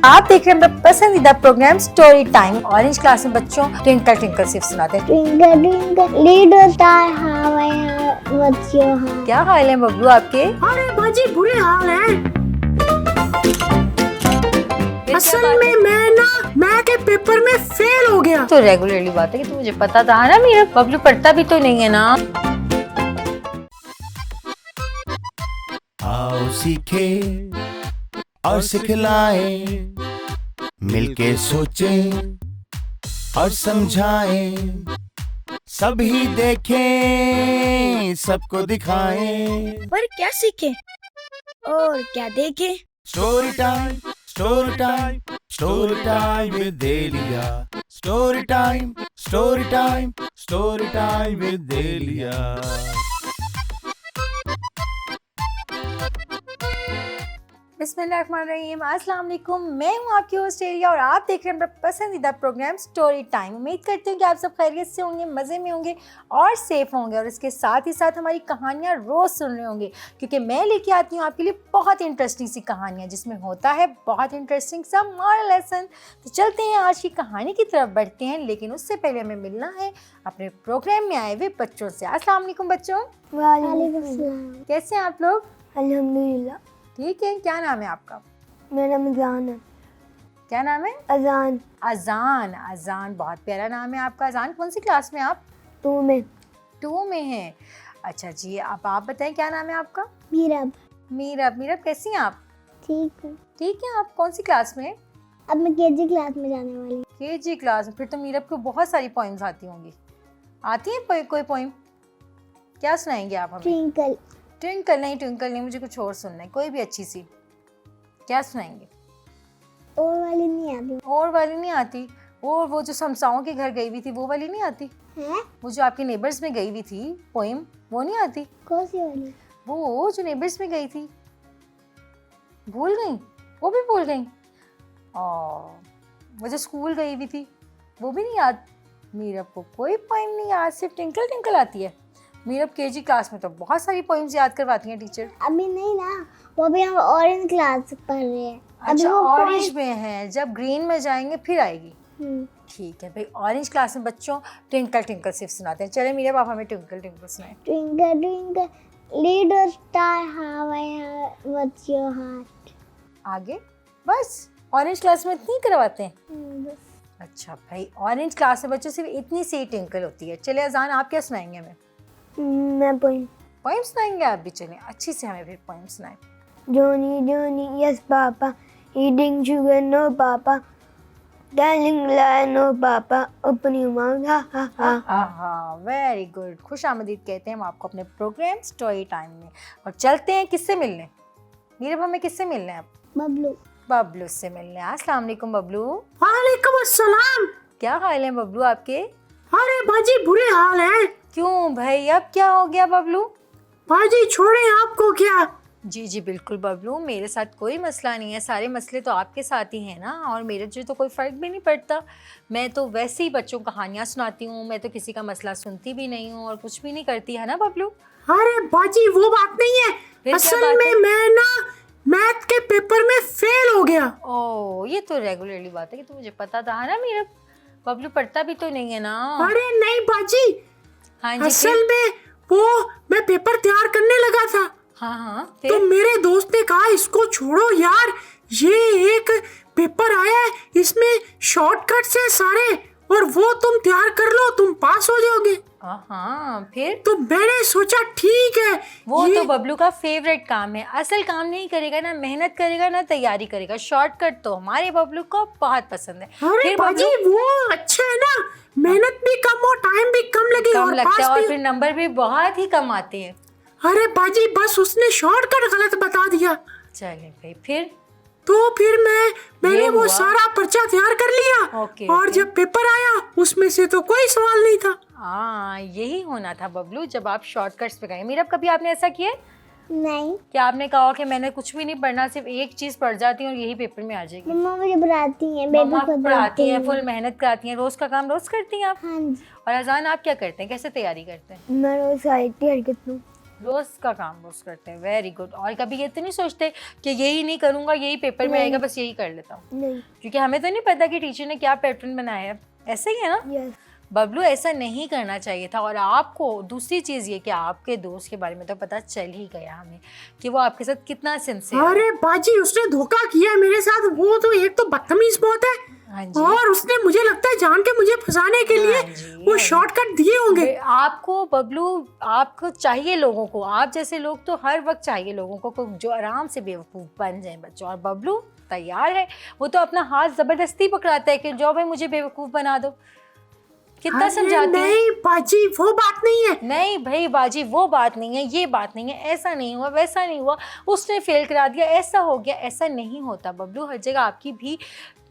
आप देख रहे हैं मेरा पसंदीदा program story time. Orange class में बच्चों ट्विंकल ट्विंकल सिर्फ सुनाते हैं। Twinkle twinkle little star how I what's your हाल। क्या हाल है बबलू आपके? अरे बाजी बुरे हाल है। असल में मैं ना मैथ के पेपर में फेल हो गया। तो रेगुलरली बात है कि तो मुझे पता था ना, मेरा बबलू पढ़ता भी तो नहीं है ना। आओ सीखे और सिखलाएं, मिलके सोचें और समझाएं, सभी देखें सबको दिखाएं। पर क्या सीखे और क्या देखे? Story time, story time, story time with Delia. Story time, story time, story time with Delia. बिस्मिल्लाहिर्रहमानिर्रहीम। अस्सलाम वालेकुम। मैं हूँ आपकी होस्ट एरिया और आप देख रहे हैं मेरा पसंदीदा प्रोग्राम स्टोरी टाइम। उम्मीद करती हूँ कि आप सब खैरियत से होंगे, मज़े में होंगे और सेफ होंगे, और इसके साथ ही साथ हमारी कहानियाँ रोज़ सुन रहे होंगे, क्योंकि मैं लेके आती हूँ आपके लिए बहुत इंटरेस्टिंग सी कहानियाँ जिसमें होता है बहुत इंटरेस्टिंग सा मॉरल लेसन। तो चलते हैं आज की कहानी की तरफ बढ़ते हैं, लेकिन उससे पहले हमें मिलना है अपने प्रोग्राम में आए हुए बच्चों से। अस्सलाम वालेकुम बच्चों, वालेकुम सलाम। कैसे हैं आप लोग? अल्हम्दुलिल्लाह। ठीक है। क्या नाम है आपका? मेरा नाम अजान है। क्या नाम है? अजान। अजान। अजान बहुत प्यारा नाम है आपका। अजान कौन सी क्लास में आप? 2 में। 2 में हैं। अच्छा जी, अब आप बताएं क्या नाम है आपका? मीरब। मीरब। मीरब कैसी हैं आप? ठीक है। ठीक है। आप कौन सी क्लास में? अब मैं केजी क्लास में जाने वाली हूँ। केजी क्लास में। फिर तो मीरब को बहुत सारी पोइम्स आती होंगी। आती है कोई पोइम? क्या सुनाएंगे आप हमें? ट्विंकल। ट्विंकल नहीं, ट्विंकल नहीं, मुझे कुछ और सुनना है, कोई भी अच्छी सी। क्या सुनाएंगे? और वाली नहीं आती और वाली नहीं आती? और वो जो समसाओं के घर गई हुई थी वो वाली नहीं आती? है? वो जो आपके नेबर्स में गई हुई थी पोइम, वो नहीं आती? कौन सी वाली? वो जो नेबर्स में गई थी, भूल गई? वो भी भूल गई? और वो जो स्कूल गई हुई थी वो भी नहीं याद? मीरब को कोई पोइम नहीं याद, सिर्फ ट्विंकल ट्विंकल आती है। मीरब केजी क्लास में तो बहुत सारी पोइम्स याद करवाती हैं टीचर। अभी नहीं ना, वो भी हम ऑरेंज क्लास पढ़ रहे हैं। अभी अच्छा, वो ऑरेंज में है, जब ग्रीन में जाएंगे फिर आएगी। ठीक है भाई। ऑरेंज क्लास में बच्चों ट्विंकल ट्विंकल सिर्फ सुनाते हैं। चले मीरब आप हमें ट्विंकल ट्विंकल सुनाएं। Twinkle twinkle little star how I what's your heart. आगे बस ऑरेंज क्लास में इतनी करवाते हैं? बस। अच्छा भाई, ऑरेंज क्लास में बच्चों सिर्फ इतनी सी ट्विंकल होती है। चले अजान, आप क्या सुनाएंगे हमें? मैं पोइम। पोइम सुनाएंगे आप भी? चलें अच्छी से हमें फिर पोइम सुनाएं। Johnny, Johnny, yes, Papa. Eating sugar, no, Papa. Telling lie, no, Papa. Open your mouth, ha, ha, ha. हाँ, वेरी गुड। खुश आमदीद कहते हैं हम आपको अपने प्रोग्राम स्टोरी टाइम में। और चलते हैं किससे मिलने? मीरब हमें किससे मिलने हैं अब? बबलू। बबलू से मिलने। अस्सलाम वालेकुम बबलू। वालेकुम अस्सलाम। क्या हाल है बबलू आपके? अरे बाजी बुरे हाल है। क्यों भाई, अब क्या हो गया बबलू? बाजी छोड़े आपको क्या? जी जी बिल्कुल बबलू, मेरे साथ कोई मसला नहीं है, सारे मसले तो आपके साथ ही हैं ना, और मेरे जो तो कोई फ़र्क भी नहीं पड़ता। मैं तो वैसे ही बच्चों को कहानियाँ सुनाती हूँ, मैं तो किसी का मसला सुनती भी नहीं हूँ और कुछ भी नहीं करती, है ना बबलू? अरे बाजी वो बात नहीं फिर है। क्या असल बात में है? मैं ना मैथ के पेपर में फेल हो गया। ओह, ये तो रेगुलरली बात है कि तो मुझे पता था, है ना मेरा बबलू पढ़ता भी तो नहीं है ना। अरे नहीं बाजी, हाँ जी। असल में वो मैं पेपर तैयार करने लगा था। हाँ तो फिर? मेरे दोस्त ने कहा इसको छोड़ो यार, ये एक पेपर आया है, इसमें शॉर्टकट्स है सारे, और वो तुम तैयार कर लो, तुम पास हो जाओगे। हाँ फिर? तो मैंने सोचा ठीक है। वो ये तो बबलू का फेवरेट काम है। असल काम नहीं करेगा ना, मेहनत करेगा ना तैयारी करेगा। शॉर्टकट तो हमारे बबलू को बहुत पसंद है। अरे फिर बाजी बबलू वो अच्छा है ना, मेहनत भी कम और टाइम भी कम लगे कम और लगता है पास और भी। फिर नंबर भी बहुत ही कम आते हैं। अरे बाजी बस उसने शॉर्टकट गलत बता दिया। चले भाई फिर? तो फिर मैंने ये वो हुआ? सारा पर्चा तैयार कर लिया। ओके, और ओके। जब पेपर आया उसमें से तो कोई सवाल नहीं था। हाँ, यही होना था बबलू, जब आप शॉर्टकट्स पे गए। मेरा कभी आपने ऐसा किया है नहीं। कि आपने कहा कि मैंने कुछ भी नहीं पढ़ना, सिर्फ एक चीज़ पढ़ जाती हूँ और यही पेपर में आ जाएगी? मम्मा मुझे पढ़ाती हैं, मम्मा बेबी को पढ़ाती हैं, हैं। फुल मेहनत कराती हैं, रोज़ का काम रोज़ करती हैं आप? हाँ जी। और अजान आप क्या करते हैं, कैसे तैयारी करते हैं? मैं रोज सारी तैयारी करती हूँ। रोज का काम रोज करते हैं, वेरी गुड। और कभी ये तो नहीं सोचते कि यही नहीं करूंगा, यही पेपर में आएगा, बस यही कर लेता हूँ? नहीं। क्योंकि हमें तो नहीं पता कि टीचर ने क्या पैटर्न बनाया है, ऐसा ही है ना? यस। बबलू ऐसा नहीं करना चाहिए था। और आपको दूसरी चीज़ ये कि आपके दोस्त के बारे में तो पता चल ही गया हमें कि वो आपके साथ कितना सिंसियर है। अरे बाजी, उसने धोखा किया मेरे साथ। वो तो एक तो बदतमीज बहुत है, हाँ जी। और उसने मुझे लगता है जान के मुझे फंसाने के लिए हाँ जी, वो हाँ जी। शॉर्टकट दिए होंगे। आपको बबलू, आपको चाहिए लोगों को, आप जैसे लोग तो हर वक्त चाहिए लोगों को जो आराम से बेवकूफ़ बन जाए बच्चों। और बबलू तैयार है, वो तो अपना हाथ जबरदस्ती पकड़ाता है कि जो भाई मुझे बेवकूफ़ बना दो। कितना अरे समझाते हैं? नहीं बाजी, वो बात नहीं है। नहीं भाई बाजी, वो बात नहीं है, ये बात नहीं है, ऐसा नहीं हुआ, वैसा नहीं हुआ, उसने फेल करा दिया, ऐसा हो गया, ऐसा नहीं होता बबलू। हर जगह आपकी भी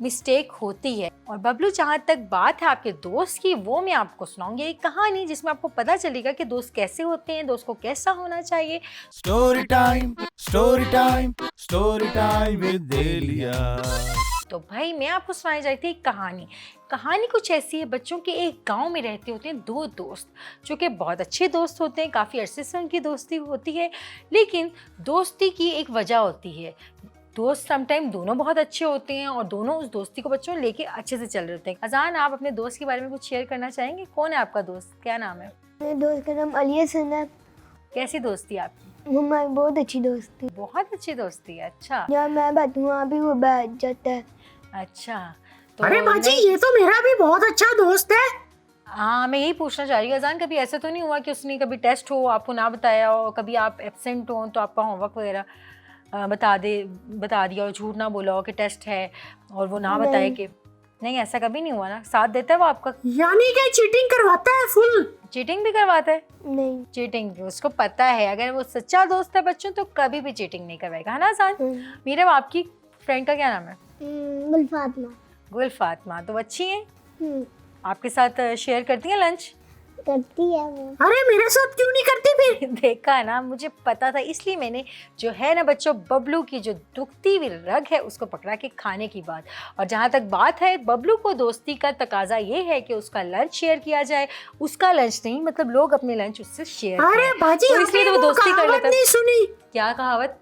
मिस्टेक होती है। और बबलू, जहाँ तक बात है आपके दोस्त की, वो मैं आपको सुनाऊंगी एक कहानी जिसमें आपको पता चलेगा कि दोस्त कैसे होते हैं, दोस्त को कैसा होना चाहिए। Story time, story time, story time with Delia. तो भाई मैं आपको सुनाई जाती थी कहानी। कहानी कुछ ऐसी है, बच्चों के एक गांव में रहते होते हैं दो दोस्त, जो कि बहुत अच्छे दोस्त होते हैं, काफ़ी अरसे से उनकी दोस्ती होती है। लेकिन दोस्ती की एक वजह होती है, दोस्त समटाइम दोनों बहुत अच्छे होते हैं और दोनों उस दोस्ती को बच्चों लेके अच्छे से चल रहे होते हैं। अजान, आप अपने दोस्त के बारे में कुछ शेयर करना चाहेंगे? कौन है आपका दोस्त, क्या नाम है? मेरे दोस्त का नाम अली हसन है। कैसी दोस्ती है आपकी? वो हमारी बहुत अच्छी दोस्त थी। बहुत अच्छी दोस्ती है। अच्छा जहाँ मैं बैठूँ वहाँ भी वो बैठ जाता है। अच्छा। तो अरे बाजी, नहीं- ये तो मेरा भी बहुत अच्छा दोस्त है। हाँ, मैं यही पूछना चाह रही हूँ अजान, कभी ऐसा तो नहीं हुआ कि उसने कभी टेस्ट हो आपको ना बताया हो, कभी आप एब्सेंट हो तो आपका होमवर्क वगैरह बता दिया और झूठ ना बोला हो कि टेस्ट है और वो ना बताए कि नहीं? ऐसा कभी नहीं हुआ ना? साथ देता है वो आपका? यानी कि चीटिंग करवाता है फुल। चीटिंग भी करवाता है? नहीं। चीटिंग उसको पता है, अगर वो सच्चा दोस्त है बच्चों तो कभी भी चीटिंग नहीं करवाएगा, है ना अजान? मीरा, आपकी फ्रेंड का क्या नाम है? गुल फातिमा। गुल फातिमा। तो अच्छी है, आपके साथ शेयर करती है लंच? करती है वो। अरे मेरे साथ क्यों नहीं करती फिर? देखा ना, मुझे पता था, इसलिए मैंने जो है ना बच्चों, बबलू की जो दुखती हुई रग है उसको पकड़ा के खाने की बात। और जहाँ तक बात है, बबलू को दोस्ती का तकाजा ये है कि उसका लंच शेयर किया जाए। उसका लंच नहीं, मतलब लोग अपने लंच उससे शेयर अरे करें। बाजी, तो इसलिए आपने तो वो वो दोस्ती कर कहावत लेता है। नहीं सुनी? क्या कहावत?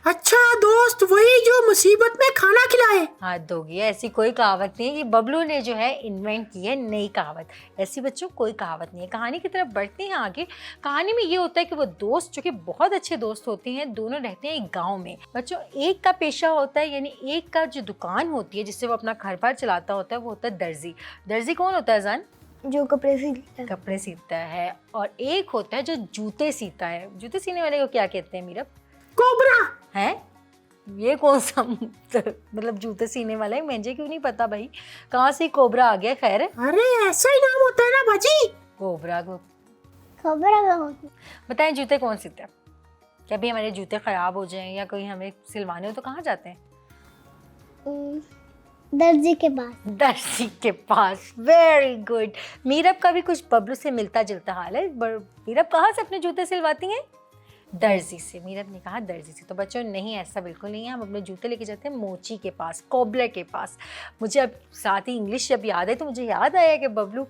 अच्छा दोस्त वही जो मुसीबत में खाना खिलाए। हाथ धोगी, ऐसी कोई कहावत नहीं है। ये बबलू ने जो है इन्वेंट की है नई कहावत। ऐसी बच्चों कोई कहावत नहीं है। कहानी की तरफ बढ़ते हैं आगे। कहानी में ये होता है कि वो दोस्त जो कि बहुत अच्छे दोस्त होते हैं, दोनों रहते हैं एक गांव में। बच्चों, एक का पेशा होता है, यानी एक का जो दुकान होती है जिससे वो अपना घर बार चलाता होता है, वो होता है दर्जी। दर्जी कौन होता है जान? जो कपड़े सिलता है। कपड़े सीता है। और एक होता है जो जूते सीता है। जूते सीने वाले को क्या कहते हैं मीरा? कोबरा। है ये कौन सा मतलब जूते सीने वाला है? मुझे क्यों नहीं पता भाई, कहाँ से कोबरा आ गया? खैर, अरे ऐसा ही नाम होता है ना बाजी। कोबरा को खबर है। बताएं, जूते कौन सीता है? कभी हमारे जूते खराब हो जाएं या कोई हमें सिलवाने हो तो कहाँ जाते हैं? दर्जी के पास। दर्जी के पास। Very good. मीरब का भी कुछ बबलू से मिलता जुलता हाल है। मीरब कहाँ से अपने जूते सिलवाती हैं? दर्जी से। मीरब ने कहा दर्जी से। तो बच्चों नहीं, ऐसा बिल्कुल नहीं है। हम अपने जूते लेके जाते हैं मोची के पास, कोबलर के पास। मुझे अब साथ ही इंग्लिश जब याद है तो मुझे याद आया कि बबलू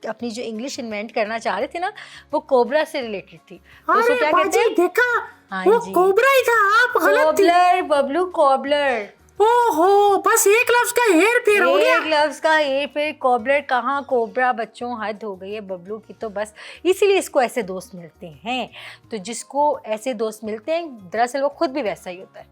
अपनी जो इंग्लिश इन्वेंट करना चाह रहे थे ना, वो कोबरा से रिलेटेड थी। तो उसको अरे क्या कहते बाजी हैं? देखा, हाँ वो जी। कोबरा ही था, आप गलत थी। Cobbler Bablu, cobbler. ओहो, बस एक लफ्ज का हेर फेर हो गया। एक लफ्ज का ये फिर कोबलर कहाँ कोबरा। बच्चों हद हो गई है बबलू की तो बस। इसीलिए इसको ऐसे दोस्त मिलते हैं। तो जिसको ऐसे दोस्त मिलते हैं, दरअसल वो खुद भी वैसा ही होता है।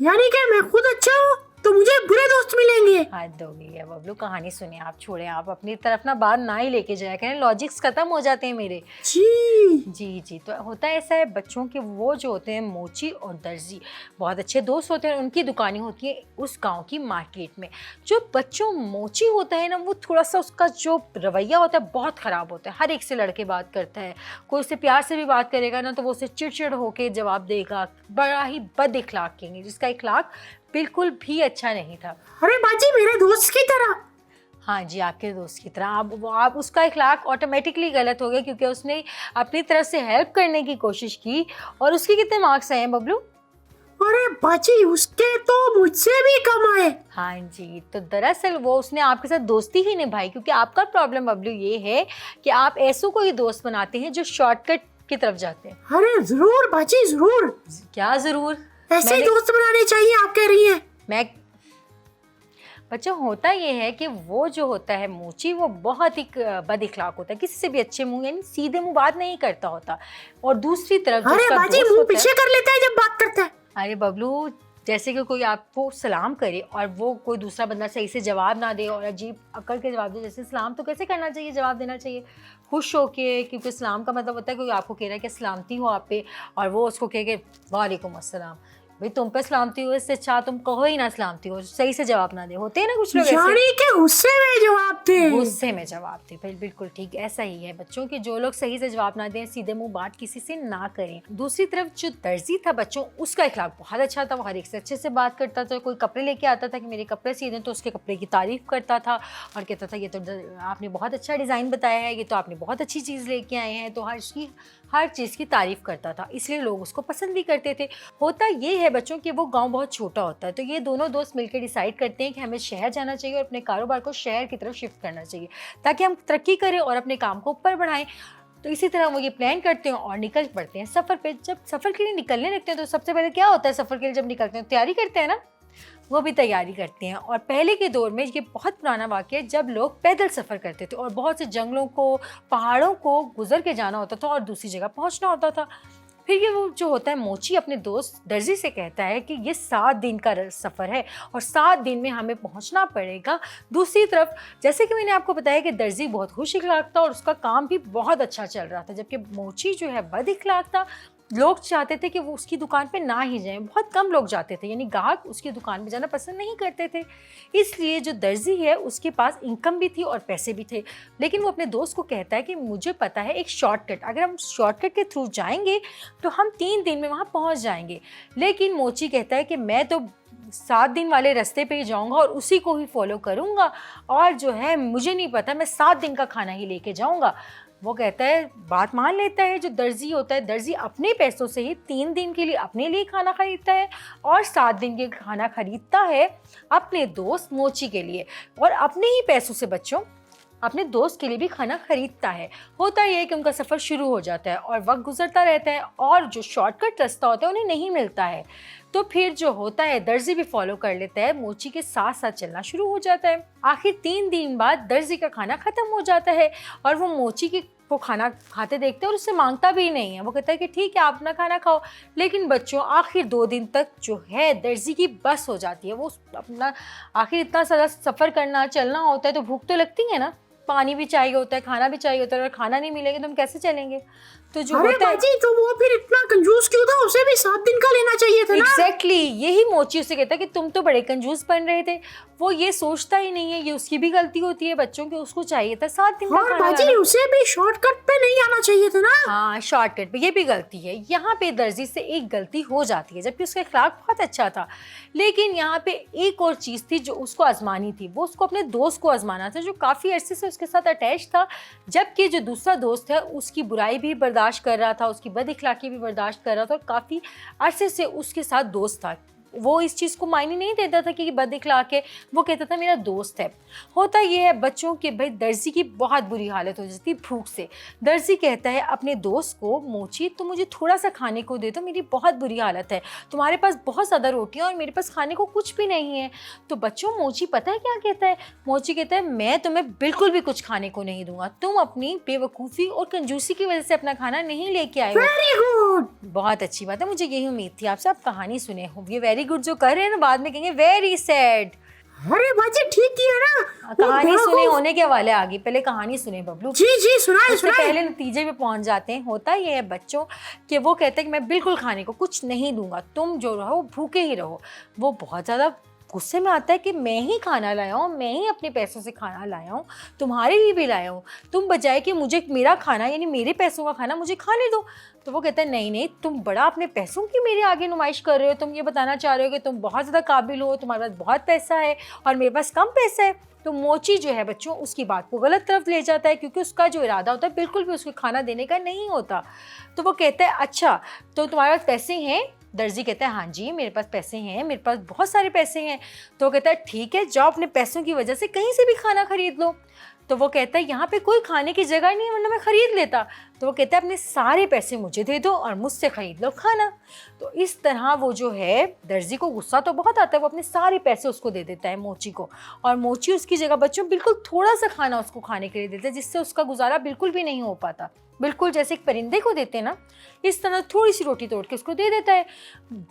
यानी कि मैं खुद अच्छा हूँ तो मुझे बुरे दोस्त मिलेंगे। हद हो गई है बबलू, कहानी सुनिए आप, छोड़े आप अपनी तरफ ना बात ना ही लेके जाया करें, लॉजिक्स खत्म हो जाते हैं मेरे। जी जी जी। तो होता ऐसा है बच्चों के, वो जो होते हैं मोची और दर्जी बहुत अच्छे दोस्त होते हैं। उनकी दुकानें होती हैं उस गांव की मार्केट में। जो बच्चों मोची होता है ना, वो थोड़ा सा उसका जो रवैया होता है बहुत ख़राब होता है। हर एक से लड़के बात करता है, कोई उससे प्यार से भी बात करेगा ना तो वो उससे चिड़चिड़ होकर जवाब देगा। बड़ा ही बद इखलाक कहेंगे, जिसका इखलाक बिल्कुल भी अच्छा नहीं था। अरे बाजी, मेरे दोस्त की तरह। हाँ जी, आपके दोस्त की तरह। आप उसका इखलाक ऑटोमेटिकली गलत हो गया क्योंकि उसने अपनी तरफ से हेल्प करने की कोशिश की। और उसके कितने मार्क्स आए हैं बबलू? अरे बाजी, उसके तो मुझसे भी कम आए। हाँ जी। तो दरअसल वो उसने आपके साथ दोस्ती ही निभाई, क्योंकि आपका प्रॉब्लम बबलू ये है कि आप ऐसों को ही दोस्त बनाते हैं जो शॉर्टकट की तरफ जाते हैं। अरे जरूर बाजी जरूर, क्या जरूर, ऐसे ही मैंने- दोस्त बनाने चाहिए, आप कह रही हैं। मैं बच्चों होता ये है कि वो जो होता है मोची वो बहुत ही बद इखलाक होता है, किसी से भी अच्छे मुंह यानी सीधे मुंह बात नहीं करता होता। और दूसरी तरफ जो अरे उसका बाजी दोस्त मुंह होता है- पीछे कर लेता है जब बात करता है। अरे बबलू, जैसे कि कोई आपको सलाम करे और वो कोई दूसरा बंदा सही से जवाब ना दे और अजीब अकड़ के जवाब दे, जैसे सलाम तो कैसे करना चाहिए, जवाब देना चाहिए खुश होके, क्योंकि सलाम का मतलब होता है कोई आपको कह रहा है कि सलामती हो आप पे और वो उसको कहे कि वालेकुम अस्सलाम। भाई तुम पे सलामती हो, इससे अच्छा तुम कहो ही ना सलामती हो, सही से जवाब ना दे। होते हैं ना कुछ लोग ऐसे, यानी कि गुस्से में जवाब दे। गुस्से में जवाब दे। भाई बिल्कुल ठीक, ऐसा ही है बच्चों के, जो लोग सही से जवाब ना दें, सीधे मुंह बात किसी से ना करें। दूसरी तरफ जो दर्जी था बच्चों, उसका इखलाक बहुत अच्छा था, वो हर एक से अच्छे से बात करता था। कोई कपड़े लेके आता था कि मेरे कपड़े सी दें तो उसके कपड़े की तारीफ करता था और कहता था ये तो आपने बहुत अच्छा डिज़ाइन बताया है, ये तो आपने बहुत अच्छी चीज़ लेके आए हैं, तो हर चीज़ की तारीफ़ करता था, इसलिए लोग उसको पसंद भी करते थे। होता ये है बच्चों कि वो गांव बहुत छोटा होता है, तो ये दोनों दोस्त मिलकर डिसाइड करते हैं कि हमें शहर जाना चाहिए और अपने कारोबार को शहर की तरफ शिफ्ट करना चाहिए ताकि हम तरक्की करें और अपने काम को ऊपर बढ़ाएं। तो इसी तरह वो ये प्लान करते हैं और निकल पड़ते हैं सफ़र पे। जब सफ़र के लिए निकलने लगते हैं तो सबसे पहले क्या होता है, सफ़र के लिए जब निकलते हैं तैयारी करते हैं ना, वो भी तैयारी करते हैं। और पहले के दौर में ये बहुत पुराना वाक़या है जब लोग पैदल सफ़र करते थे और बहुत से जंगलों को, पहाड़ों को गुजर के जाना होता था और दूसरी जगह पहुंचना होता था। फिर ये वो जो होता है मोची अपने दोस्त दर्जी से कहता है कि ये 7 दिन का सफ़र है और 7 दिन में हमें पहुंचना पड़ेगा। दूसरी तरफ जैसे कि मैंने आपको बताया कि दर्जी बहुत खुश इखलाक था और उसका काम भी बहुत अच्छा चल रहा था, जबकि मोची जो है बद इखलाक था। लोग चाहते थे कि वो उसकी दुकान पे ना ही जाएं, बहुत कम लोग जाते थे, यानी ग्राहक उसकी दुकान पे जाना पसंद नहीं करते थे। इसलिए जो दर्जी है उसके पास इनकम भी थी और पैसे भी थे, लेकिन वो अपने दोस्त को कहता है कि मुझे पता है एक शॉर्टकट, अगर हम शॉर्टकट के थ्रू जाएंगे तो हम 3 दिन में वहाँ पहुँच जाएंगे। लेकिन मोची कहता है कि मैं तो 7 दिन वाले रास्ते पे ही जाऊँगा और उसी को ही फॉलो करूँगा और जो है मुझे नहीं पता, मैं 7 दिन का खाना ही लेके जाऊँगा। वो कहता है, बात मान लेता है। जो दर्जी होता है, दर्जी अपने पैसों से ही 3 दिन के लिए अपने लिए खाना खरीदता है और 7 दिन के खाना खरीदता है अपने दोस्त मोची के लिए और अपने ही पैसों से बच्चों अपने दोस्त के लिए भी खाना खरीदता है। होता यह है कि उनका सफ़र शुरू हो जाता है और वक्त गुजरता रहता है और जो शॉर्टकट रास्ता होता है उन्हें नहीं मिलता है, तो फिर जो होता है दर्जी भी फॉलो कर लेता है, मोची के साथ साथ चलना शुरू हो जाता है। आखिर 3 दिन बाद दर्जी का खाना ख़त्म हो जाता है और वो मोची को खाना खाते देखते हैं और उससे मांगता भी नहीं है। वो कहता है कि ठीक है आप अपना खाना खाओ। लेकिन बच्चों आखिर 2 दिन तक जो है दर्जी की बस हो जाती है। वो अपना आखिर इतना सारा सफ़र करना चलना होता है तो भूख तो लगती है ना, पानी भी चाहिए होता है, खाना भी चाहिए होता है, अगर खाना नहीं मिलेगा तो हम कैसे चलेंगे। तो जो अरे होता है बाजी तो वो फिर इतना कंजूस क्यों था, उसे भी 7 दिन का लेना चाहिए था ना। एग्जैक्टली यही मोची उसे कहता है कि तुम तो बड़े कंजूस बन रहे थे। वो ये सोचता ही नहीं है, ये उसकी भी गलती होती है बच्चों की, उसको चाहिए था 7 दिन का और खाना बाजी लाना। उसे भी शॉर्टकट पे नहीं आना चाहिए था ना। हाँ शॉर्टकट पे, ये भी गलती है। यहाँ पे दर्जी से एक गलती हो जाती है, जबकि उसका इखलाक बहुत अच्छा था। लेकिन यहाँ पे एक और चीज़ थी जो उसको आजमानी थी, वो उसको अपने दोस्त को आजमाना था जो काफ़ी अरसे से उसके साथ अटैच था, जबकि जो दूसरा दोस्त है उसकी बुराई भी बर्दाश्त कर रहा था, उसकी बद इखलाकी भी बर्दाश्त कर रहा था और काफ़ी अरसे से उसके साथ दोस्त था। वो इस चीज़ को मायने नहीं देता था कि बद इखलाक है, वो कहता था मेरा दोस्त है। होता ये है बच्चों के भाई दर्जी की बहुत बुरी हालत हो जाती भूख से। दर्जी कहता है अपने दोस्त को, मोची तो मुझे थोड़ा सा खाने को दे दो, मेरी बहुत बुरी हालत है, तुम्हारे पास बहुत ज़्यादा रोटियाँ और मेरे पास खाने को कुछ भी नहीं है। तो बच्चों मोची पता है क्या कहता है, मोची कहता है मैं तुम्हें बिल्कुल भी कुछ खाने को नहीं दूंगा, तुम अपनी बेवकूफ़ी और कंजूसी की वजह से अपना खाना नहीं लेके आए हो। वेरी गुड, बहुत अच्छी बात है, मुझे यही उम्मीद थी आपसे आप कहानी सुने हो। ये वेरी गुड जो कर रहे हैं ना बाद में कहेंगे वेरी सैड। अरे बाजी ठीक किया ना। कहानी वो सुने बेवकूफ- होने के हवाले आगे, पहले कहानी सुने बबलू, जी जी सुनाए उससे सुनाए। पहले नतीजे पे पहुंच जाते हैं। होता ये है बच्चों कि वो कहते हैं कि मैं बिल्कुल खाने को कुछ नहीं दूंगा, तुम जो रहो भूखे ही रहो। वो बहुत ज़्यादा गुस्से में आता है कि मैं ही खाना लाया हूँ, मैं ही अपने पैसों से खाना लाया हूँ, तुम्हारे लिए भी लाया हूँ, तुम बजाय कि मुझे मेरा खाना यानी मेरे पैसों का खाना मुझे खाने दो। तो वो कहता है नहीं नहीं, तुम बड़ा अपने पैसों की मेरे आगे नुमाइश कर रहे हो, तुम ये बताना चाह रहे हो कि तुम बहुत ज़्यादा काबिल हो, तुम्हारे पास बहुत पैसा है और मेरे पास कम पैसा है। तो मोची जो है बच्चों उसकी बात को गलत तरफ ले जाता है, क्योंकि उसका जो इरादा होता है बिल्कुल भी उसको खाना देने का नहीं होता। तो वो कहता है अच्छा तो तुम्हारे पास पैसे हैं। दर्जी कहता है हाँ जी मेरे पास पैसे हैं, मेरे पास बहुत सारे पैसे हैं। तो कहता है ठीक है जाओ अपने पैसों की वजह से कहीं से भी खाना खरीद लो। तो वो कहता है यहाँ पे कोई खाने की जगह नहीं है, वरना मैं ख़रीद लेता। तो वो कहता है अपने सारे पैसे मुझे दे दो और मुझसे ख़रीद लो खाना। तो इस तरह वो जो है, दर्जी को गुस्सा तो बहुत आता है, वो अपने सारे पैसे उसको दे देता है मोची को, और मोची उसकी जगह बच्चों बिल्कुल थोड़ा सा खाना उसको खाने के लिए देता है, जिससे उसका गुजारा बिल्कुल भी नहीं हो पाता। बिल्कुल जैसे एक परिंदे को देते हैं ना, इस तरह थोड़ी सी रोटी तोड़ के उसको दे देता है।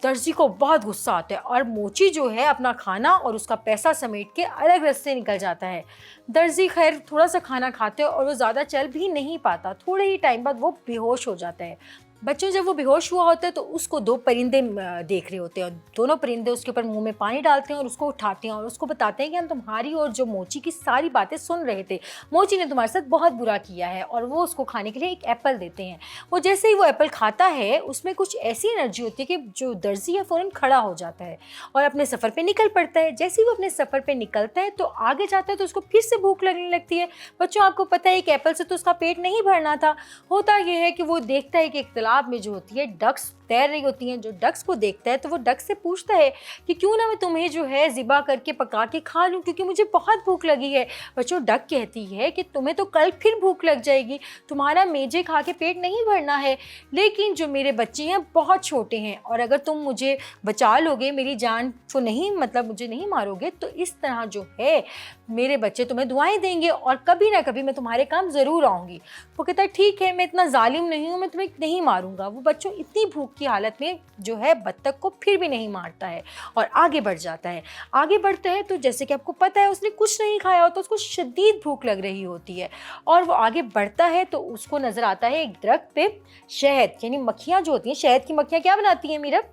दर्जी को बहुत गुस्सा आता है और मोची जो है अपना खाना और उसका पैसा समेट के अलग रास्ते निकल जाता है। दर्जी खैर थोड़ा सा खाना खाते हैं और वो ज़्यादा चल भी नहीं पाता, थोड़े ही टाइम बाद वो बेहोश हो जाता है। बच्चों जब वो बेहोश हुआ होता है तो उसको 2 परिंदे देख रहे होते हैं, और दोनों परिंदे उसके ऊपर मुंह में पानी डालते हैं और उसको उठाते हैं और उसको बताते हैं कि हम तुम्हारी और जो मोची की सारी बातें सुन रहे थे, मोची ने तुम्हारे साथ बहुत बुरा किया है, और वो उसको खाने के लिए एक एप्पल देते हैं। वो जैसे ही वो एप्पल खाता है उसमें कुछ ऐसी एनर्जी होती है कि जो दर्जी है फ़ौरन खड़ा हो जाता है और अपने सफ़र पर निकल पड़ता है। जैसे ही वो अपने सफ़र पर निकलता है तो आगे जाता है तो उसको फिर से भूख लगने लगती है। बच्चों आपको पता है एक एप्पल से तो उसका पेट नहीं भरना था। होता ये है कि वो देखता है कि एक तालाब में जो होती है डक्स तैर रही होती हैं। जो डक्स को देखता है तो वो डक्स से पूछता है कि क्यों ना मैं तुम्हें जो है ज़िबा करके पका के खा लूँ, क्योंकि मुझे बहुत भूख लगी है। बच्चों डक कहती है कि तुम्हें तो कल फिर भूख लग जाएगी, तुम्हारा मेजे खा के पेट नहीं भरना है, लेकिन जो मेरे बच्चे हैं बहुत छोटे हैं और अगर तुम मुझे बचा लोगे, मेरी जान को नहीं मुझे नहीं मारोगे, तो इस तरह जो है मेरे बच्चे तुम्हें दुआएं देंगे और कभी ना कभी मैं तुम्हारे काम ज़रूर आऊँगी। वो कहता है ठीक है, मैं इतना जालिम नहीं हूँ, मैं तुम्हें नहीं मारूंगा। वो बच्चों इतनी भूख की हालत में जो है बत्तख को फिर भी नहीं मारता है और आगे बढ़ जाता है। आगे बढ़ता है तो जैसे कि आपको पता है उसने कुछ नहीं खाया होता, उसको शदीद भूख लग रही होती है और वो आगे बढ़ता है तो उसको नज़र आता है एक दरख्त पे शहद, यानी मक्खियाँ जो होती हैं, शहद की मक्खियाँ क्या बनाती हैं मीरा?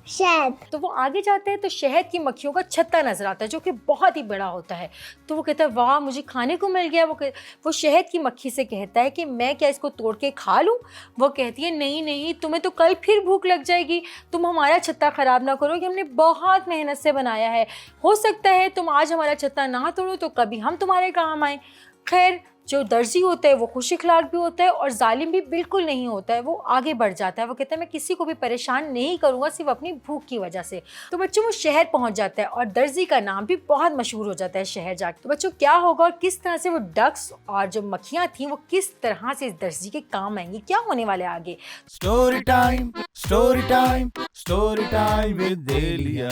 शहद। तो वो आगे जाते हैं तो शहद की मक्खियों का छत्ता नजर आता है जो कि बहुत ही बड़ा होता है। तो वो कहता है वाह मुझे खाने को मिल गया। वो शहद की मक्खी से कहता है कि मैं क्या इसको तोड़ के खा लूँ? वो कहती है नहीं नहीं, तुम्हें तो कल फिर भूख लग जाएगी, तुम हमारा छत्ता ख़राब ना करो कि हमने बहुत मेहनत से बनाया है। हो सकता है तुम आज हमारा छत्ता ना तोड़ो तो कभी हम तुम्हारे काम आए। खैर जो दर्जी होता है वो खुश इखलाक भी होता है और जालिम भी बिल्कुल नहीं होता है। वो आगे बढ़ जाता है, वो कहता है मैं किसी को भी परेशान नहीं करूँगा सिर्फ अपनी भूख की वजह से। तो बच्चों वो शहर पहुँच जाता है और दर्जी का नाम भी बहुत मशहूर हो जाता है शहर जाकर। तो बच्चों क्या होगा और किस तरह से वो डक्स और जो मक्खियाँ थी वो किस तरह से इस दर्जी के काम आएंगी, क्या होने वाला है आगे? Story time, story time, story time with Delia.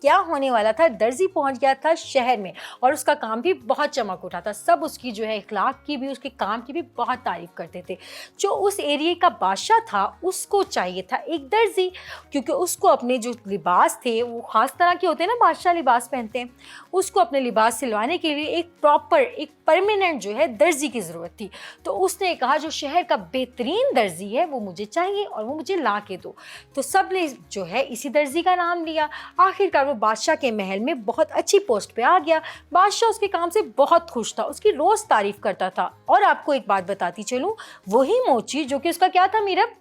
क्या होने वाला था, दर्जी पहुंच गया था शहर में और उसका काम भी बहुत चमक उठा था। सब उसकी जो है इखलाक की भी, उसके काम की भी बहुत तारीफ करते थे। जो उस एरिया का बादशाह था उसको चाहिए था एक दर्जी, क्योंकि उसको अपने जो लिबास थे वो ख़ास तरह के होते हैं ना, बादशाह लिबास पहनते हैं, उसको अपने लिबास सिलवाने के लिए एक प्रॉपर एक परमानेंट जो है दर्जी की ज़रूरत थी। तो उसने कहा जो शहर का बेहतरीन दर्जी है वो मुझे चाहिए और वो मुझे ला के दो। तो सब ने जो है इसी दर्जी का नाम लिया। आखिरकार वो बादशाह के महल में बहुत अच्छी पोस्ट पे आ गया। बादशाह उसके काम से बहुत खुश था, उसकी रोज़ तारीफ करता था। और आपको एक बात बताती चलूँ, वही मोची जो कि उसका क्या था मीरब?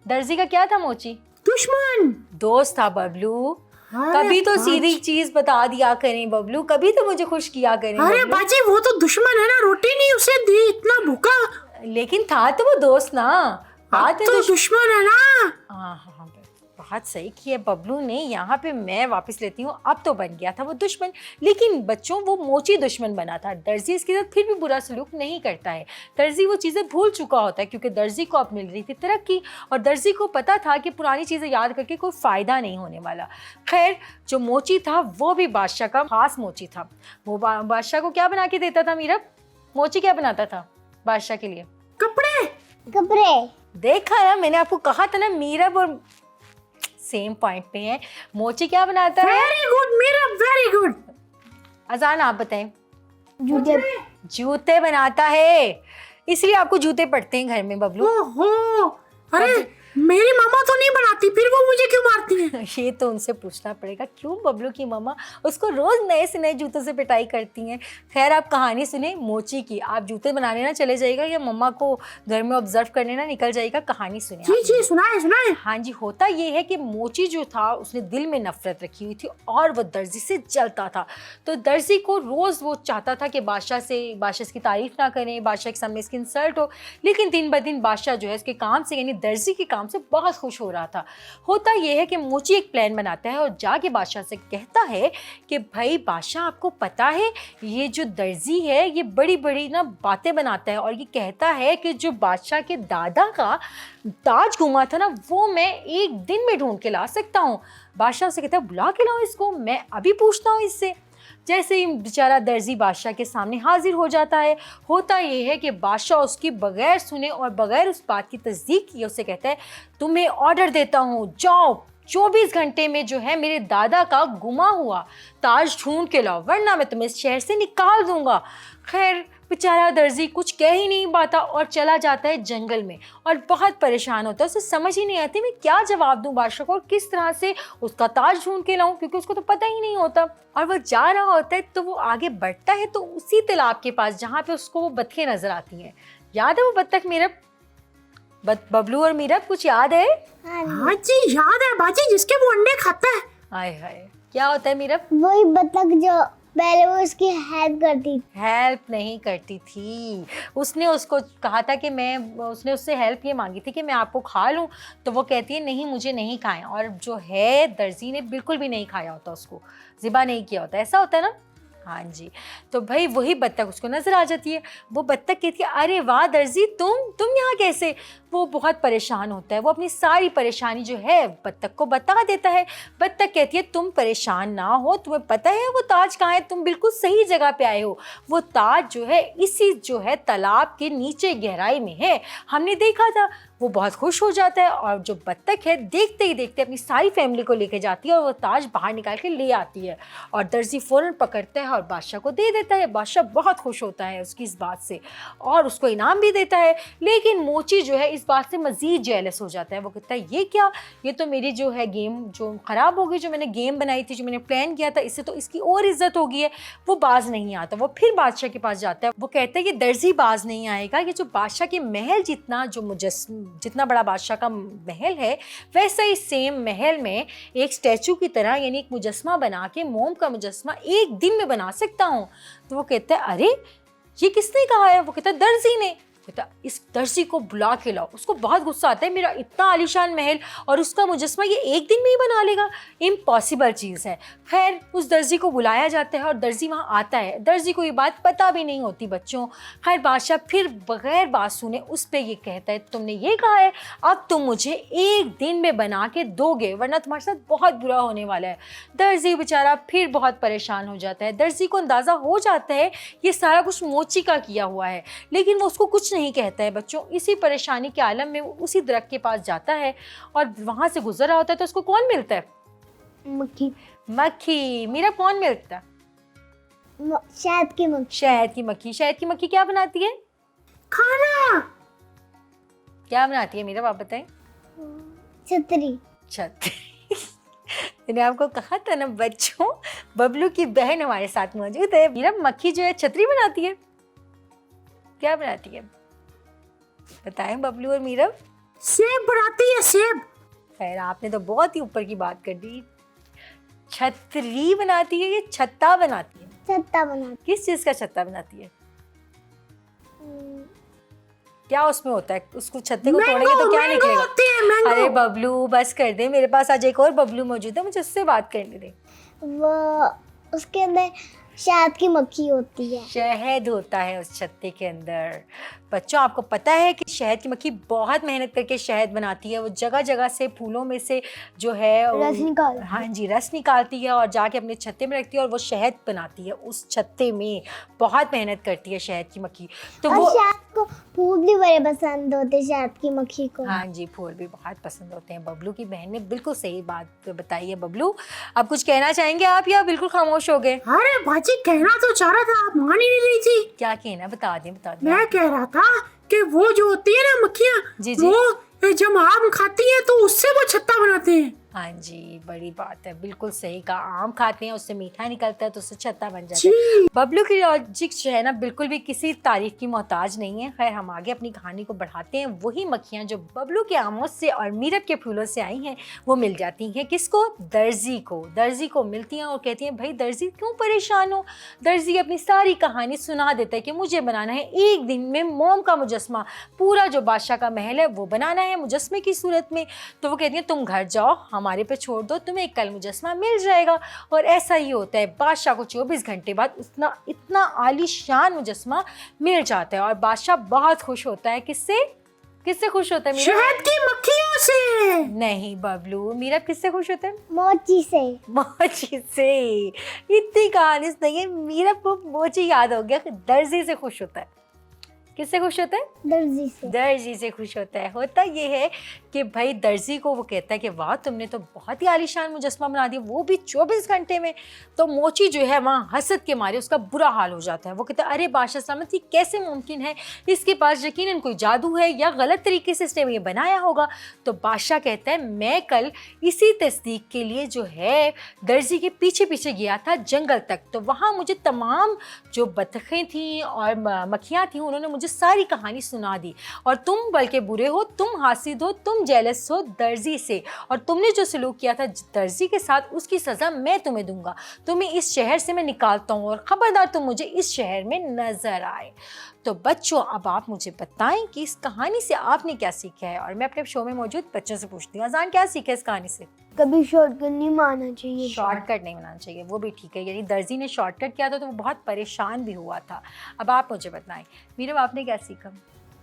दर्जी का क्या था मोची? दुश्मन, दोस्त था बबलू। अरे कभी तो बाजी। सीधी चीज बता दिया करें बबलू, कभी तो मुझे खुश किया करें अरे बबलू। बाजी वो तो दुश्मन है ना, रोटी नहीं उसे दी, इतना भूखा। लेकिन था तो वो दोस्त ना। बात है तो दुश्मन है ना। हाँ, बहुत सही किया बबलू ने। यहाँ पे मैं वापस लेती हूँ, अब तो बन गया था वो दुश्मन। लेकिन बच्चों वो मोची दुश्मन बना था, दर्जी इसके साथ फिर भी बुरा सलूक नहीं करता है। दर्जी वो चीज़ें भूल चुका होता है क्योंकि दर्जी को अब मिल रही थी तरक्की और दर्जी को पता था कि पुरानी चीज़ें याद करके कोई फ़ायदा नहीं होने वाला। खैर जो मोची था वो भी बादशाह का खास मोची था। वो बादशाह को क्या बना के देता था मीरब? मोची क्या बनाता था बादशाह के लिए? कपड़े। कपड़े। देखा ना, मैंने आपको कहा था ना मीरब और सेम पॉइंट पे है। मोची क्या बनाता है? वेरी गुड मेरा, वेरी गुड। अजान आप बताएं। जूते। जूते बनाता है, इसलिए आपको जूते पड़ते हैं घर में बबलू। ओहो, अरे मेरी मामा तो नहीं बनाती, फिर वो मुझे क्यों मारती है? ये तो उनसे पूछना पड़ेगा क्यों बबलू की मम्मा उसको रोज नए से नए जूतों से पिटाई करती हैं। खैर आप कहानी सुने मोची की, आप जूते बनाने ना चले जाइएगा या मम्मा को घर में ऑब्जर्व करने ना निकल जाइएगा। कहानी सुने जी जी सुनाए सुनाए। हाँ जी, होता ये है कि मोची जो था उसने दिल में नफरत रखी हुई थी और वो दर्जी से जलता था। तो दर्जी को रोज़ वो चाहता था कि बादशाह इसकी तारीफ ना करें, बादशाह के सामने इसकी इंसल्ट हो। लेकिन दिन ब दिन बादशाह जो है इसके काम से यानी दर्जी के काम से बहुत खुश हो रहा था। होता यह है कि मोची एक प्लान बनाता है और जाके बादशाह से कहता है कि भाई बादशाह, आपको पता है ये जो दर्जी है ये बड़ी बड़ी ना बातें बनाता है और ये कहता है कि जो बादशाह के दादा का ताज गुमा था ना वो मैं एक दिन में ढूंढ के ला सकता हूँ। बादशाह से कहता है बुला के लाओ इसको, मैं अभी पूछता हूँ इससे। जैसे ही बेचारा दर्जी बादशाह के सामने हाजिर हो जाता है, होता ये है कि बादशाह उसकी बगैर सुने और बगैर उस बात की तस्दीक किए उसे कहता है तुम्हें ऑर्डर देता हूँ, जाओ 24 घंटे में जो है मेरे दादा का गुमा हुआ ताज ढूंढ के लाओ, वरना मैं तुम्हें इस शहर से निकाल दूंगा। खैर बेचारा दर्जी कुछ कह ही नहीं पाता और चला जाता है जंगल में और बहुत परेशान होता है। उसे समझ ही नहीं आती मैं क्या जवाब दूं बादशाह को और किस तरह से उसका ताज ढूंढ के लाऊं, क्योंकि उसको तो पता ही नहीं होता। और वह जा रहा होता है तो वो आगे बढ़ता है तो उसी तालाब के पास जहाँ पे उसको वो बत्तखें नजर आती हैं। याद है वो बत्तख मीरब, बबलू और मीरब, कुछ याद है? हाँ जी याद है बाजी, जिसके वो अंडे खाता है। हाय हाय, क्या होता है मीरब? वही बतख जो पहले वो उसकी हेल्प करती थी। हेल्प नहीं करती थी, उसने उसको कहा था कि उसने उससे हेल्प ये मांगी थी कि मैं आपको खा लूं, तो वो कहती है नहीं मुझे नहीं खाएं, और जो है दर्जी ने बिल्कुल भी नहीं खाया होता, उसको ज़िबा नहीं किया होता, ऐसा होता है ना। हाँ जी, तो भाई वही बत्तख उसको नज़र आ जाती है। वो बत्तख कहती है अरे वाह दर्जी, तुम यहाँ कैसे? वो बहुत परेशान होता है, वो अपनी सारी परेशानी जो है बत्तख को बता देता है। बत्तख कहती है तुम परेशान ना हो, तुम्हें पता है वो ताज कहाँ है, तुम बिल्कुल सही जगह पे आए हो। वो ताज जो है इसी जो है तालाब के नीचे गहराई में है, हमने देखा था। वो बहुत खुश हो जाता है और जो बत्तख है देखते ही देखते अपनी सारी फैमिली को लेके जाती है और वो ताज बाहर निकाल के ले आती है और दर्जी फ़ौरन पकड़ता है और बादशाह को दे देता है। बादशाह बहुत खुश होता है उसकी इस बात से और उसको इनाम भी देता है। लेकिन मोची जो है इस बात से मज़ीद जेलस हो जाता है। वो कहता है ये क्या, ये तो मेरी जो है गेम जो ख़राब हो गई, जो मैंने गेम बनाई थी, जो मैंने प्लान किया था, इससे तो इसकी और इज्जत हो गई है। वो बाज नहीं आता। वो फिर बादशाह के पास जाता है। वो कहता है कि दर्जी बाज नहीं आएगा, ये जो बादशाह के महल जितना बड़ा बादशाह का महल है वैसा ही सेम महल में एक स्टैचू की तरह यानी एक मुजस्मा बना के, मोम का मुजस्मा एक दिन में बना सकता हूँ। तो वो कहता है अरे ये किसने कहा है? वो कहता है दर्जी ने। कहता इस दर्जी को बुला के लाओ। उसको बहुत गुस्सा आता है, मेरा इतना आलीशान महल और उसका मुजस्मा ये एक दिन में ही बना लेगा, इम्पॉसिबल चीज़ है। खैर उस दर्जी को बुलाया जाता है और दर्जी वहाँ आता है। दर्जी को ये बात पता भी नहीं होती बच्चों। खैर बादशाह फिर बगैर बात सुने उस पर ये कहता है तुमने ये कहा है, अब तुम मुझे एक दिन में बना के दोगे वरना तुम्हारे साथ बहुत बुरा होने वाला है। दर्जी बेचारा फिर बहुत परेशान हो जाता है। दर्जी को अंदाज़ा हो जाता है ये सारा कुछ मोची का किया हुआ है, लेकिन वो उसको कुछ नहीं कहता है बच्चों। इसी परेशानी के आलम में वो उसी दरख्त के पास जाता है और वहाँ से गुजर रहा होता है तो उसको कौन मिलता है? मक्खी। मक्खी। मेरा कौन मिलता है? शहद की मक्खी। शहद की मक्खी। शहद की मक्खी क्या बनाती है? खाना। क्या बनाती है मेरा, आप बताएं? छतरी। छतरी। मैंने आपको कहा था ना बच्चों, बबलू की बहन हमारे साथ मौजूद है। मेरा मक्खी जो है छतरी बनाती है। क्या बनाती है बताएं बबलू और मीरब? सेब बनाती है, सेब। खैर आपने तो बहुत ही ऊपर की बात कर दी। छतरी बनाती है, ये छत्ता बनाती है। छत्ता बनाती। किस चीज का छत्ता बनाती है? क्या उसमें होता है? उसको छत्ते को तोड़ेंगे तो क्या निकलेगा? अरे बबलू बस कर दे, मेरे पास आज एक और बबलू मौजूद है, मुझे उससे बात करने दे। वो उसके अंदर शहद की मक्खी होती है। शहद होता है उस छत्ते के अंदर। बच्चों आपको पता है कि शहद की मक्खी बहुत मेहनत करके शहद बनाती है। वो जगह जगह से फूलों में से जो है रस निकालती है। हाँ जी, रस निकालती है और जाके अपने छत्ते में रखती है और वो शहद बनाती है उस छत्ते में। बहुत मेहनत करती है शहद की मक्खी। तो वो शहद को फूल भी बड़े पसंद होते हैं, शहद की मक्खी को। हाँ जी, फूल भी बहुत पसंद होते हैं। बबलू की बहन ने बिल्कुल सही बात बताई है। बबलू अब कुछ कहना चाहेंगे आप या बिल्कुल खामोश हो गए? अरे बाजी कहना तो चाह रहा था, आप मान ही नहीं रही थी। क्या कहना, बता दें। मैं कह रहा था कि वो जो होती है ना मक्खियाँ, जी जी, वो जब आम खाती है तो उससे वो छत्ता बनाते हैं। हाँ जी, बड़ी बात है, बिल्कुल सही कहा। आम खाते हैं उससे मीठा निकलता है तो उससे छत्ता बन जाता है। बबलू की लॉजिक जो है ना बिल्कुल भी किसी तारीफ की मोहताज नहीं है। खैर हम आगे अपनी कहानी को बढ़ाते हैं। वही मक्खियाँ जो बबलू के आमों से और मीरब के फूलों से आई हैं वो मिल जाती हैं किसको? दर्जी को। दर्जी को मिलती हैं और कहती हैं भाई दर्जी क्यों परेशान हो? दर्जी अपनी सारी कहानी सुना देता है कि मुझे बनाना है एक दिन में मोम का मुजस्मा, पूरा जो बादशाह का महल है वो बनाना है मुजस्मे की सूरत में। तो वो कहती हैं तुम घर जाओ, हम हमारे पे छोड़ दो, तुम्हें कल मुजस्समा मिल जाएगा। और ऐसा ही होता है, बादशाह को 24 घंटे बाद इतना आलीशान मुजस्समा मिल जाता है और बादशाह बहुत खुश होता है। किससे खुश होता है मीरा? शहद की मक्खियों से। नहीं बबलू, मीरा किससे खुश होता है? मोची से। मोची से। इतनी कहानी नहीं है, मीरा को मोची याद हो गया। दर्जी से खुश होता है। किससे खुश होता है? दर्जी से। दर्जी से खुश होता है। होता ये है कि भाई दर्जी को वो कहता है कि वाह तुमने तो बहुत ही आलीशान मुजस्समा बना दिया, वो भी 24 घंटे में। तो मोची जो है वहाँ हसद के मारे उसका बुरा हाल हो जाता है। वो कहता है अरे बादशाह सलामत, ये कैसे मुमकिन है, इसके पास यकीनन कोई जादू है या गलत तरीके से इसने ये बनाया होगा। तो बादशाह कहता है मैं कल इसी तस्दीक के लिए जो है दर्जी के पीछे पीछे गया था जंगल तक। तो वहाँ मुझे तमाम जो बतखें थी और मक्खियाँ थी उन्होंने मुझे सारी कहानी सुना दी। और तुम बल्कि बुरे हो, तुम हासिद हो, तुम जेलस हो दर्जी से, और तुमने जो सलूक किया था दर्जी के साथ उसकी सज़ा मैं तुम्हें दूंगा। तुम्हें इस शहर से मैं निकालता हूँ और ख़बरदार तुम मुझे इस शहर में नज़र आए। तो बच्चों अब आप मुझे बताएं कि इस कहानी से आपने क्या सीखा है। और मैं अपने शो में मौजूद बच्चों से पूछती हूँ, अजान क्या सीखा इस कहानी से? कभी शॉर्टकट नहीं मारना चाहिए। शॉर्टकट नहीं बनाना चाहिए, वो भी ठीक है। यानी दर्जी ने शॉर्टकट किया था तो वो बहुत परेशान भी हुआ था। अब आप मुझे बताएं मीरा, आपने क्या सीखा?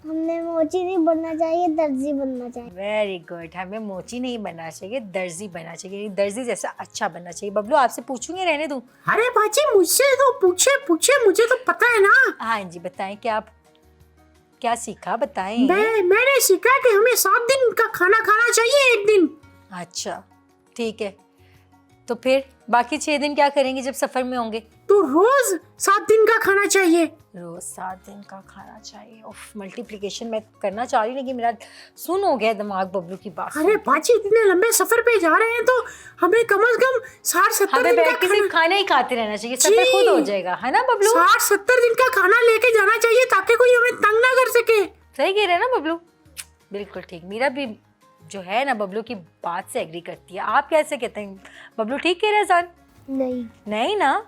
हमने मोची नहीं बनना चाहिए, दर्जी बनना चाहिए। वेरी गुड, हमें मोची नहीं बनना चाहिए, दर्जी बनना चाहिए। दर्जी जैसा अच्छा बनना चाहिए। बबलू आपसे पूछूंगी, रहने दूं? अरे बाजी मुझसे तो पूछे, मुझे तो पता है ना। हाँ जी बताएं, क्या सीखा बताएं। मैंने सीखा कि हमें 7 दिन का खाना खाना चाहिए एक दिन। अच्छा ठीक है, तो फिर बाकी 6 दिन क्या करेंगे जब सफर में होंगे? तो रोज 7 दिन का खाना चाहिए। रोज 7 दिन का खाना चाहिए। उफ, मल्टीप्लिकेशन मैं करना चाह रही हूँ लेकिन मेरा सुन हो गया दिमाग बबलू की बात। अरे बाजी इतने लंबे सफर पे जा रहे हैं तो हमें कम से कम 60-70 दिन का खाना ही खाते रहना चाहिए, सफर खुद हो जाएगा, है ना बबलू? 60-70 दिन का खाना लेके जाना चाहिए ताकि कोई हमें तंग ना कर सके। सही कह रहे हैं ना बबलू? बिल्कुल ठीक। मीरा भी जो है ना बबलू की बात से एग्री करती है। आप कैसे कहते हैं बबलू, ठीक कह रहे हैं अजान? नहीं ना,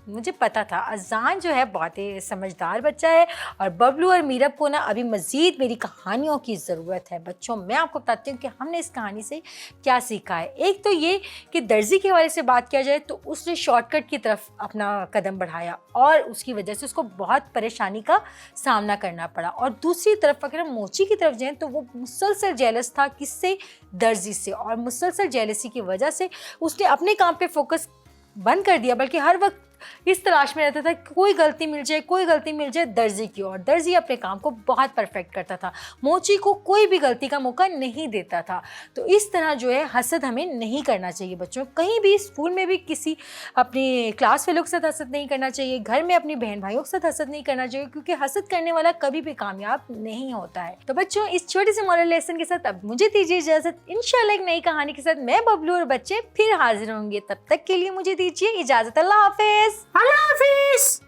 मुझे पता था। अजान जो है बहुत ही समझदार बच्चा है और बबलू और मीरब को ना अभी मज़ीद मेरी कहानियों की ज़रूरत है। बच्चों मैं आपको बताती हूँ कि हमने इस कहानी से क्या सीखा है। एक तो ये कि दर्जी के हवाले से बात किया जाए तो उसने शॉर्टकट की तरफ अपना कदम बढ़ाया और उसकी वजह से उसको बहुत परेशानी का सामना करना पड़ा। और दूसरी तरफ अगर हम मोची की तरफ जाएँ तो वो मुसलसल जेलस था, किससे? दर्जी से। और मुसलसल जेलसी की वजह से उसने अपने काम पे फोकस बंद कर दिया, बल्कि हर वक्त इस तलाश में रहता था कि कोई गलती मिल जाए दर्जी की। और दर्जी अपने काम को बहुत परफेक्ट करता था, मोची को कोई भी गलती का मौका नहीं देता था। तो इस तरह जो है हसद हमें नहीं करना चाहिए बच्चों। कहीं भी स्कूल में भी किसी अपनी क्लास फेलो के साथ हसद नहीं करना चाहिए, घर में अपनी बहन भाइयों के साथ हसद नहीं करना चाहिए, क्योंकि हसद करने वाला कभी भी कामयाब नहीं होता है। तो बच्चों इस छोटे से मॉरल लेसन के साथ अब मुझे दीजिए इजाजत। इंशाल्लाह एक नई कहानी के साथ मैं बबलू और बच्चे फिर हाजिर होंगे। तब तक के लिए मुझे दीजिए इजाजत। अल्लाह हाफिज। अल्लाह हाफिज।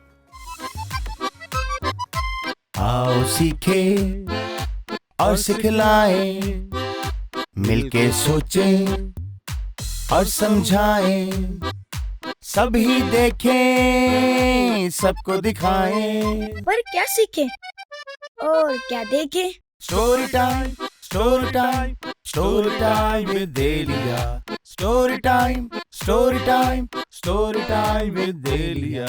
आओ सीखे और सिखलाएं, मिलके सोचें और समझाएं, सभी देखें सबको दिखाएं। पर क्या सीखें और क्या देखें? Story time, story time, story time with Delia. Story time, story time, story time with देलिया।